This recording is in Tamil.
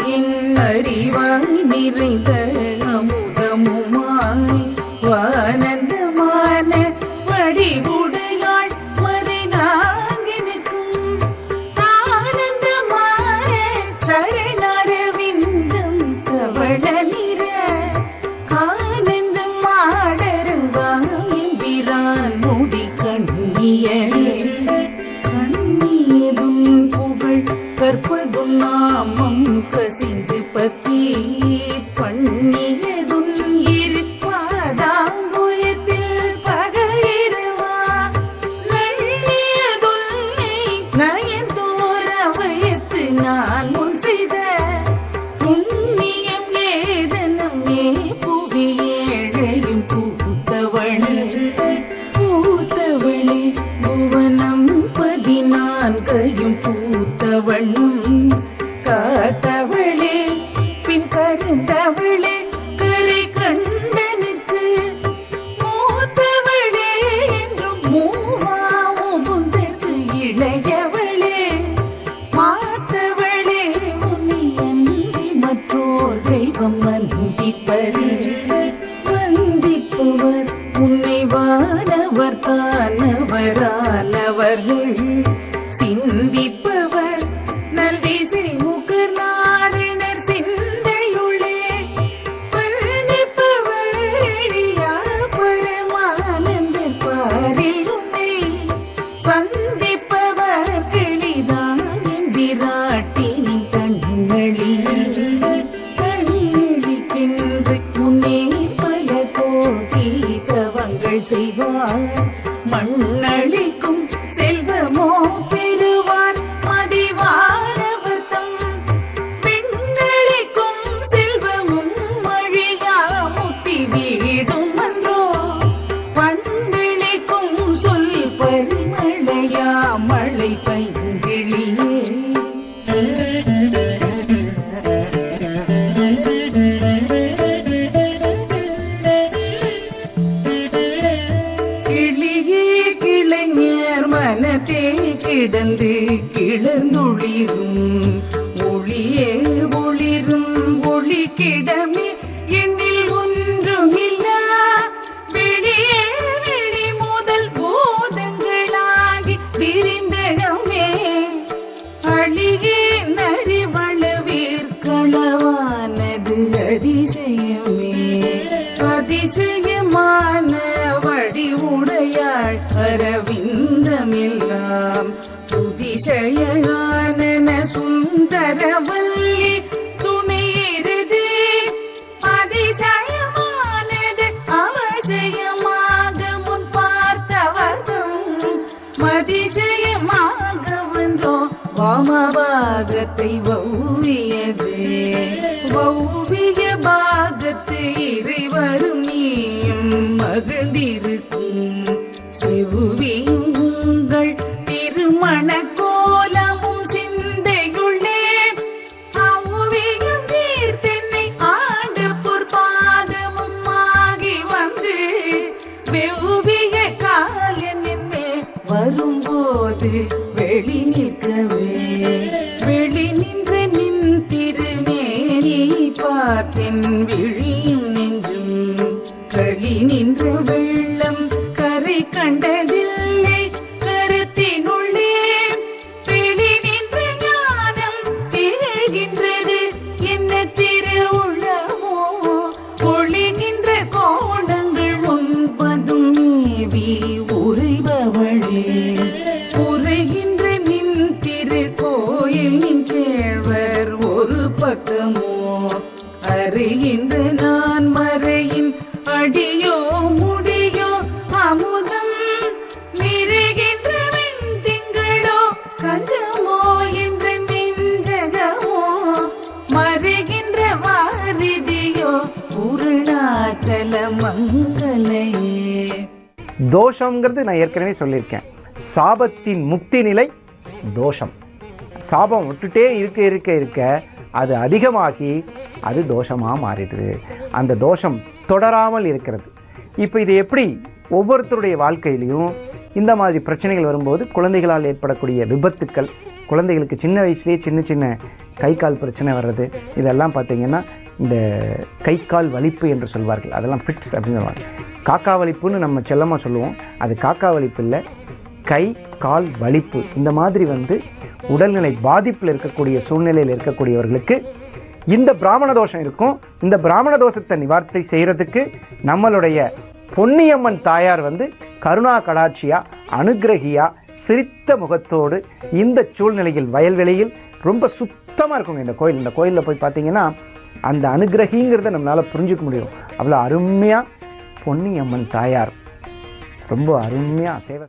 அறிவாய் நிறைந்த அமுதமுமாய் ஆனந்தமான வடிவுடையாள் மறை நான்கினுக்கும் ஆனந்தமான சரணரவிந்தம் தவள நிற ஆனந்தம் ஆடரங்காம் எம்பிரான் முடி கண்ணியனே கண்ணியதும் புகழ் கற்பதும் நாமம் கசிந்து பத்தி பண்ணியதும் இருப்பாதாம்புயத்தில் பகையிருவா நள்ளியதுல்லை நயந்தோரவயத்து நான் முன் செய்த புண்ணியம் ஏதனமே புவியேழையும் பூத்தவளே பூத்தவளே புவனம் 14 பூத்தவண்ணும் காத்தவளே பின் கருந்தவளே கரை கண்டனுக்கு மூத்தவளே என்றும் மூவாவுந்தற்கு இளையவளே மாத்தவளே உன்னை அன்றி மற்றோர் தெய்வம் வந்திப்பவர் உன்னை வானவர் தானவரானவர்கள் சிந்திப்பவர் நல்திசை முகர் நாரணர் சிந்தையுள்ளே வந்திப்பவர் எழியா பரமானந்தர் பாரில் உன்னை சந்திப்பவர் கிளிதான் என் விராட்டினின் கண்களிக்கென்று முன்னே பல கோடி தவங்கள் செய்வார் மண்ணளிக்கும் செல்வமோ பெறுவார் மதிவாரவர்த்தம் பெண்ணளிக்கும் செல்வமும் மழியா முத்தி வீடும் அன்றோ பண்டளிக்கும் சொல் பரிமழையா மழை பைங்கிளியே மனத்தே கிடந்து கிளர்ந்துளிரும் ஒளியே ஒளிரும் ஒளி கிடமே எண்ணில் ஒன்றுமில்லா வெளியே வெளி முதல் பூதங்களாகி விரிந்தகமே அழியே நரிவளவிற்களவானது அதிசயமே அதிசயமான வடிவுடையாள் அரவிந்தமெல்லாம் துதிசயான சுந்தரவல்லி துணையிருது அதிசயமானது அவசியமாக முன் பார்த்தவர்தம் மதிசயமாக வென்றோ வாமபாகத்தை வௌவியது வௌவிய பாகத்து இறைவரும் நீயும் மகிழ்ந்திருக்கும் செவ்வியும் உங்கள் திருமண கோலமும் சிந்தையுள்ளே அவ்வியம் தீர்த்தென்னை ஆண்டு பொற்பாதமும் ஆகி வந்து வெவ்விய காலனின்மே வரும்போது வெளி நிற்கவே வெளி நின்ற நின் திருமேனி பார்த்தென் விழியும் நெஞ்சும் களி நின்ற வெள்ளம் கரை கண்டதில்லை கருத்தினுள்ளே வெளி நின்ற ஞானம் திகழ்கின்றது என்ன திருவுள்ளமோ ஒளி நின்ற கோணங்கள் 9 மேவி உறைபவளே உரைகின்ற நின் திருக்கோயில் கேழ்வர் ஒரு பக்கமோ அறிகின்ற நான் மறையின் அடியோ முடியோ அமுதம் மிருகின்ற வெண் திங்களோ கஞ்சமோ என்ற நெஞ்சகமோ மறைகின்ற வாரிதியோ பூரணாச்சல மங்கலையே. தோஷம்ங்கிறது நான் ஏற்கனவே சொல்லியிருக்கேன். சாபத்தின் முக்தி நிலை தோஷம். சாபம் விட்டுட்டே இருக்க அது அதிகமாகி அது தோஷமாக மாறிடுது. அந்த தோஷம் தொடராமல் இருக்கிறது. இப்போ இது எப்படி ஒவ்வொருத்தருடைய வாழ்க்கையிலையும் இந்த மாதிரி பிரச்சனைகள் வரும்போது குழந்தைகளால் ஏற்படக்கூடிய விபத்துக்கள், குழந்தைகளுக்கு சின்ன வயசுலேயே சின்ன சின்ன கை கால் பிரச்சனை வர்றது, இதெல்லாம் பார்த்திங்கன்னா இந்த கை கால் வலிப்பு என்று சொல்வார்கள். அதெல்லாம் ஃபிட்ஸ் அப்படின்னு சொல்லுவாங்க. காக்கா வலிப்புன்னு நம்ம செல்லமாக சொல்லுவோம். அது காக்கா வலிப்பு இல்லை, கை கால் வலிப்பு. இந்த மாதிரி உடல்நிலை பாதிப்பில் இருக்கக்கூடிய சூழ்நிலையில் இருக்கக்கூடியவர்களுக்கு இந்த பிராமண தோஷம் இருக்கும். இந்த பிராமண தோஷத்தை நிவார்த்தி செய்கிறதுக்கு நம்மளுடைய பொன்னியம்மன் தாயார் கருணா கடாட்சியா அனுகிரகியா சிரித்த முகத்தோடு இந்த சூழ்நிலையில் வயல்வெளியில் ரொம்ப சுத்தமாக இருக்குங்க இந்த கோயில். இந்த கோயிலில் போய் பார்த்தீங்கன்னா அந்த அனுகிரகிங்கிறத நம்மளால் புரிஞ்சுக்க முடியும். அவ்வளோ அருமையாக பொன்னியம்மன் தாயார் ரொம்ப அருமையாக சேவை